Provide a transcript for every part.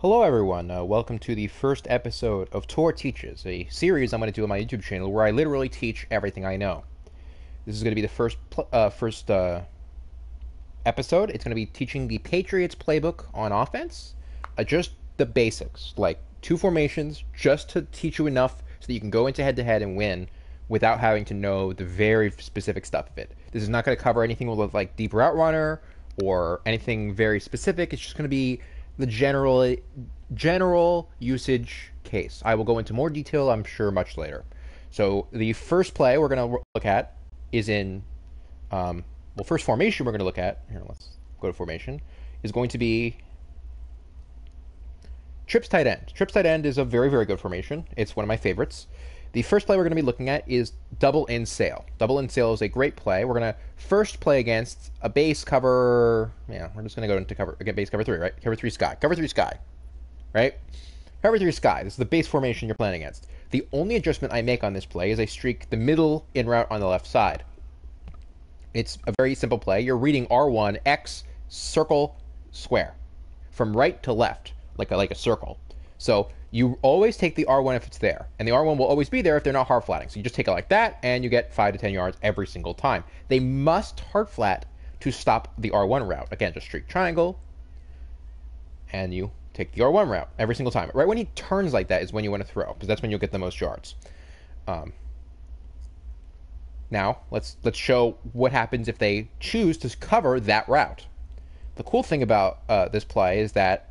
Hello, everyone. Welcome to the first episode of Tor Teaches, a series I'm going to do on my YouTube channel where I literally teach everything I know. This is going to be the first episode. It's going to be teaching the Patriots playbook on offense, just the basics, like two formations, just to teach you enough so that you can go into head-to-head and win without having to know the very specific stuff of it. This is not going to cover anything with like deep route runner or anything very specific. It's just going to be the general usage case. I will go into more detail, I'm sure, much later. So the first play we're going to look at is in, first formation we're going to look at, here, let's go to formation, is going to be trips tight end. Trips tight end is a very, very good formation. It's one of my favorites. The first play we're going to be looking at is double in sail. Double in sail is a great play. We're going to first play against a base cover. Yeah, we're just going to go into cover again, base cover 3, right? Cover 3 sky. Cover 3 sky, right? Cover 3 sky. This is the base formation you're playing against. The only adjustment I make on this play is I streak the middle in route on the left side. It's a very simple play. You're reading R1, X, circle, square. From right to left, like a circle. So you always take the R1 if it's there, and the R1 will always be there if they're not hard flatting. So you just take it like that, and you get 5 to 10 yards every single time. They must hard flat to stop the R1 route. Again, just streak triangle, and you take the R1 route every single time. Right when he turns like that is when you want to throw, because that's when you'll get the most yards. Now, let's show what happens if they choose to cover that route. The cool thing about this play is that,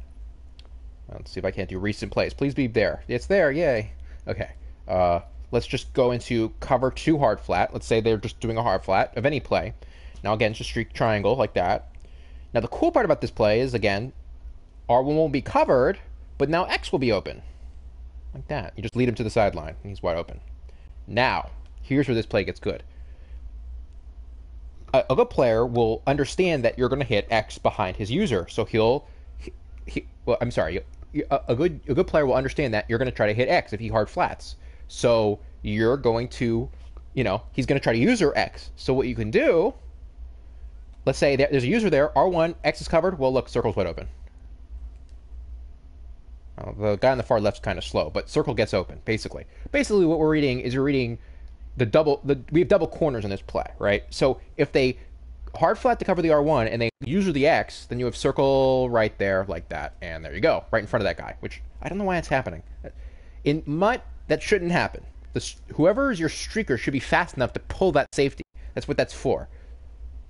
let's see if I can't do recent plays. Please be there. It's there. Yay. Okay. Let's just go into cover 2 hard flat. Let's say they're just doing a hard flat of any play. Now, again, just streak triangle like that. Now, the cool part about this play is, again, R1 won't be covered, but now X will be open. Like that. You just lead him to the sideline, and he's wide open. Now, here's where this play gets good. A good player will understand that you're going to hit X behind his user. So a good player will understand that you're going to try to hit X if he hard flats. So you're going to, he's going to try to user X. So what you can do, let's say there's a user there, R1, X is covered. Well, look, circle's wide open. The guy on the far left's kind of slow, but circle gets open, basically. Basically, what we're reading is we have double corners in this play, right? So if they hard flat to cover the R1 and they user the X, then you have circle right there like that, and there you go, right in front of that guy, which I don't know why it's happening. In MUT, that shouldn't happen. Whoever is your streaker should be fast enough to pull that safety. That's what that's for.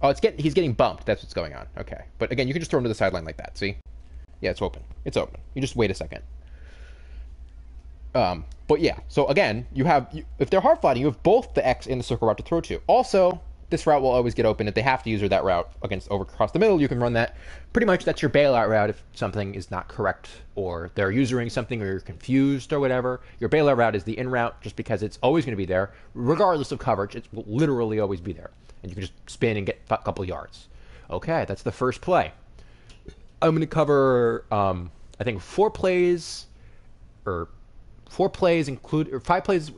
Oh, he's getting bumped. That's what's going on. Okay. But again, you can just throw him to the sideline like that, see? Yeah, it's open. It's open. You just wait a second. But yeah, so again, if they're hard flatting, you have both the X and the circle route to throw to. Also, this route will always get open. If they have to use that route across the middle, you can run that. Pretty much that's your bailout route if something is not correct or they're using something or you're confused or whatever. Your bailout route is the in route just because it's always going to be there. Regardless of coverage, it will literally always be there. And you can just spin and get a couple yards. Okay, that's the first play. I'm going to cover, I think, 5 plays,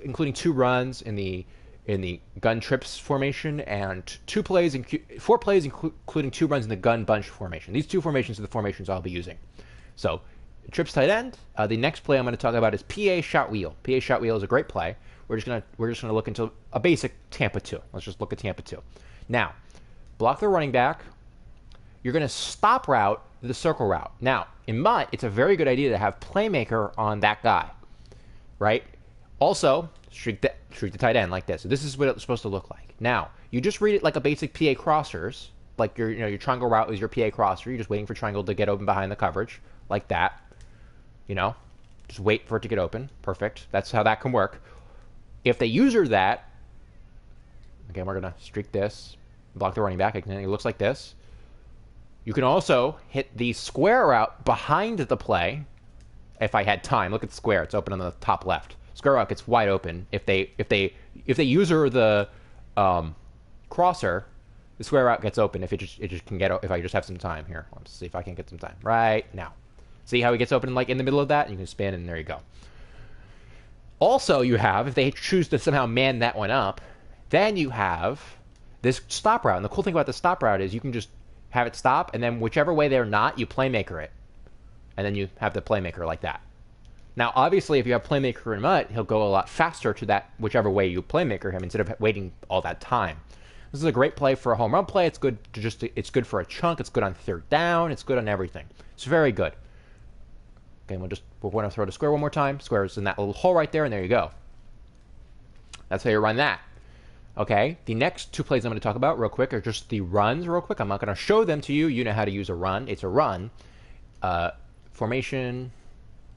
including 2 runs in the gun trips formation, and 4 plays including 2 runs in the gun bunch formation. These 2 formations are the formations I'll be using. So, trips tight end. The next play I'm going to talk about is PA shot wheel. PA shot wheel is a great play. We're just gonna look into a basic Tampa 2. Let's just look at Tampa 2. Now, block the running back. You're going to stop route the circle route. Now, in MUT, it's a very good idea to have playmaker on that guy, right? Also, streak the tight end like this. So this is what it's supposed to look like. Now, you just read it like a basic PA crossers, like your triangle route is your PA crosser. You're just waiting for triangle to get open behind the coverage, like that. Just wait for it to get open. Perfect. That's how that can work. If they user that, again, we're gonna streak this, block the running back. It looks like this. You can also hit the square route behind the play. If I had time, look at the square. It's open on the top left. Square route gets wide open. If they user the crosser, the square route gets open. If I just have some time here. Let's see if I can get some time right now. See how it gets open like in the middle of that? You can spin and there you go. Also, if they choose to somehow man that one up, then you have this stop route. And the cool thing about the stop route is you can just have it stop, and then whichever way they're not, you playmaker it. and then you have the playmaker like that. Now, obviously, if you have playmaker in MUT, he'll go a lot faster to that whichever way you playmaker him instead of waiting all that time. This is a great play for a home run play. It's good it's good for a chunk. It's good on third down. It's good on everything. It's very good. Okay, we're going to throw the square one more time. Square is in that little hole right there, and there you go. That's how you run that. Okay, the next two plays I'm going to talk about real quick are just the runs real quick. I'm not going to show them to you. You know how to use a run. It's a run. Formation.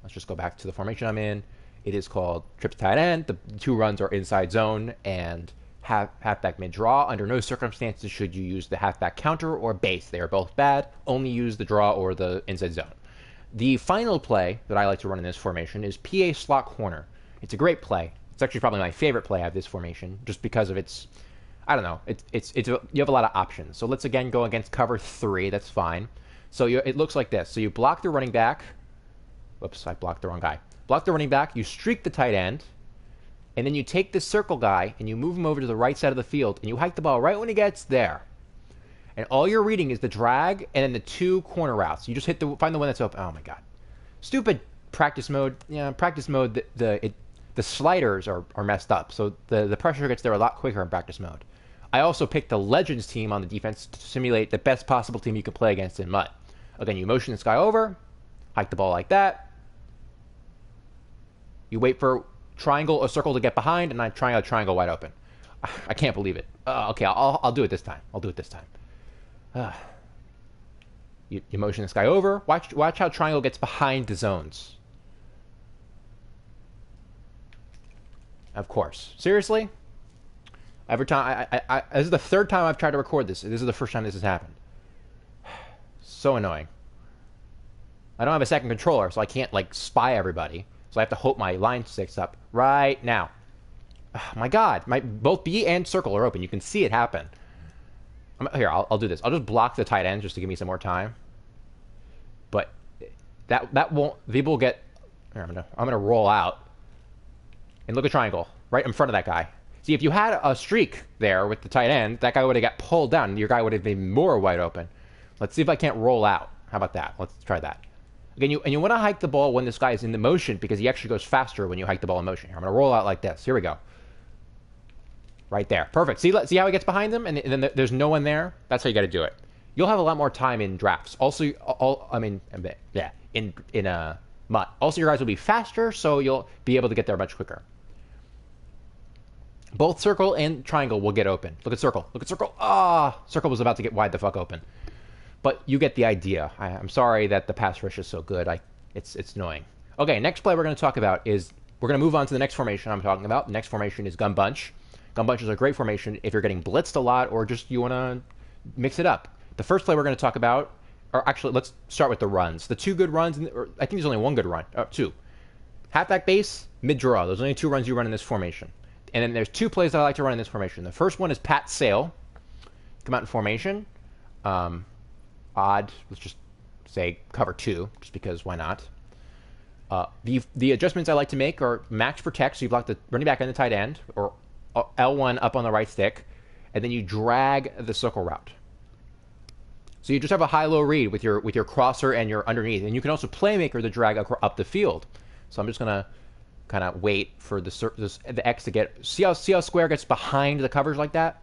Let's just go back to the formation I'm in. It is called trip to tight end. The two runs are inside zone and halfback mid-draw. Under no circumstances should you use the halfback counter or base. They are both bad. Only use the draw or the inside zone. The final play that I like to run in this formation is PA slot corner. It's a great play. It's actually probably my favorite play out of this formation, just because of its, I don't know, you have a lot of options. So let's again go against cover 3. That's fine. So it looks like this. So you block the running back. Whoops, I blocked the wrong guy. Block the running back. You streak the tight end. And then you take this circle guy and you move him over to the right side of the field and you hike the ball right when he gets there. And all you're reading is the drag and then the two corner routes. You just find the one that's open. Oh my god, stupid practice mode. Yeah, practice mode. The sliders are messed up, so the pressure gets there a lot quicker in practice mode. I also picked the Legends team on the defense to simulate the best possible team you can play against in MUT. Again, you motion this guy over, hike the ball like that. You wait for triangle or circle to get behind, and I try a triangle wide open. I can't believe it. Okay, I'll do it this time. You motion this guy over. Watch how triangle gets behind the zones. Of course. Seriously? Every time this is the third time I've tried to record this. This is the first time this has happened. So annoying. I don't have a second controller, so I can't spy everybody. So I have to hope my line sticks up right now. Oh my god, both B and circle are open. You can see it happen. Here, I'll do this. I'll just block the tight end just to give me some more time. But that won't. People will get. Here, I'm gonna roll out and look at triangle right in front of that guy. See, if you had a streak there with the tight end, that guy would have got pulled down, and your guy would have been more wide open. Let's see if I can't roll out. How about that? Let's try that. Again, you want to hike the ball when this guy is in the motion because he actually goes faster when you hike the ball in motion. Here, I'm gonna roll out like this. Here we go. Right there. Perfect. See how he gets behind them? And then there's no one there? That's how you got to do it. You'll have a lot more time in drafts. Also, in MUT. Also, your guys will be faster, so you'll be able to get there much quicker. Both circle and triangle will get open. Look at circle. Look at circle. Circle was about to get wide the fuck open. But you get the idea. I'm sorry that the pass rush is so good. It's annoying. Okay, next play we're going to talk about is, we're going to move on to the next formation I'm talking about. The next formation is gun bunch. Gun bunch is a great formation if you're getting blitzed a lot or just you want to mix it up. The first play we're going to talk about, or actually let's start with the runs. The two good runs, or I think there's only one good run. Two. Halfback base, mid-draw. Those are only two runs you run in this formation. And then there's two plays that I like to run in this formation. The first one is pat sail. Come out in formation. Odd, let's just say cover 2, just because why not? The adjustments I like to make are max protect, so you block the running back and the tight end, or L1 up on the right stick, and then you drag the circle route. So you just have a high-low read with your crosser and your underneath, and you can also playmaker the drag up the field. So I'm just gonna kind of wait for the X to get. See how square gets behind the covers like that?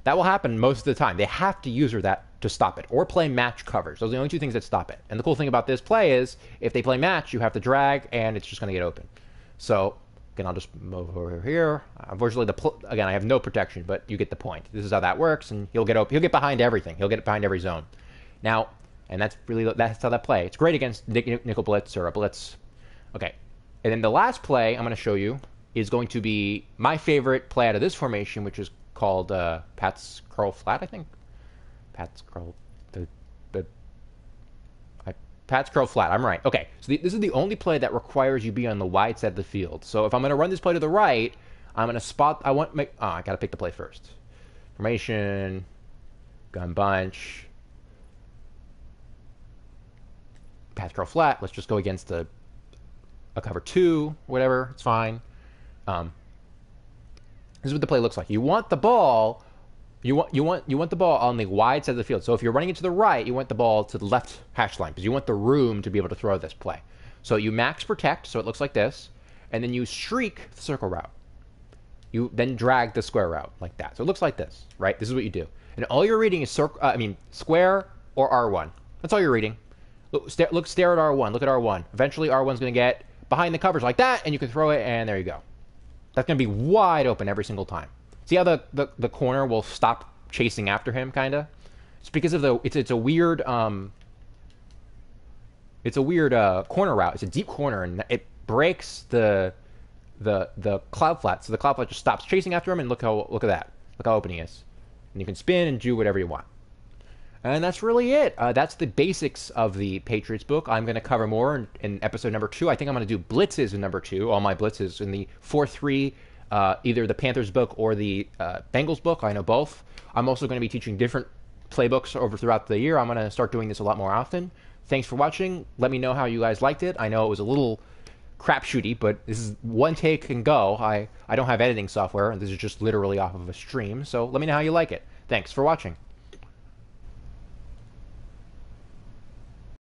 That will happen most of the time. They have to use that to stop it, or play match covers. Those are the only two things that stop it. And the cool thing about this play is, if they play match, you have to drag, and it's just going to get open. So again, I'll just move over here. Unfortunately, again, I have no protection, but you get the point. This is how that works, and he'll get behind everything. He'll get behind every zone. Now, and that's how that play. It's great against nickel blitz or a blitz. Okay, and then the last play I'm going to show you is going to be my favorite play out of this formation, which is called Pat's curl flat, I think. Pat's curl flat. I'm right. Okay, so this is the only play that requires you be on the wide side of the field. So if I'm going to run this play to the right, I'm going to spot. I got to pick the play first. Formation, gun bunch, Pat's curl flat. Let's just go against a cover 2, whatever. It's fine. This is what the play looks like. You want the ball You want the ball on the wide side of the field. So if you're running it to the right, you want the ball to the left hash line because you want the room to be able to throw this play. So you max protect, so it looks like this, and then you streak the circle route. You then drag the square route like that. So it looks like this, right? This is what you do, and all you're reading is square or R1. That's all you're reading. Stare at R1. Look at R1. Eventually, R1's going to get behind the covers like that, and you can throw it, and there you go. That's going to be wide open every single time. See how the corner will stop chasing after him, kind of? It's because of it's a weird corner route. It's a deep corner, and it breaks the cloud flat. So the cloud flat just stops chasing after him, and look at that. Look how open he is. And you can spin and do whatever you want. And that's really it. That's the basics of the Patriots book. I'm going to cover more in episode number 2. I think I'm going to do blitzes in number 2, all my blitzes in the 4-3, either the Panthers book or the Bengals book. I know both. I'm also going to be teaching different playbooks throughout the year. I'm going to start doing this a lot more often. Thanks for watching. Let me know how you guys liked it. I know it was a little crapshooty, but this is one take and go. I don't have editing software, and this is just literally off of a stream. So let me know how you like it. Thanks for watching.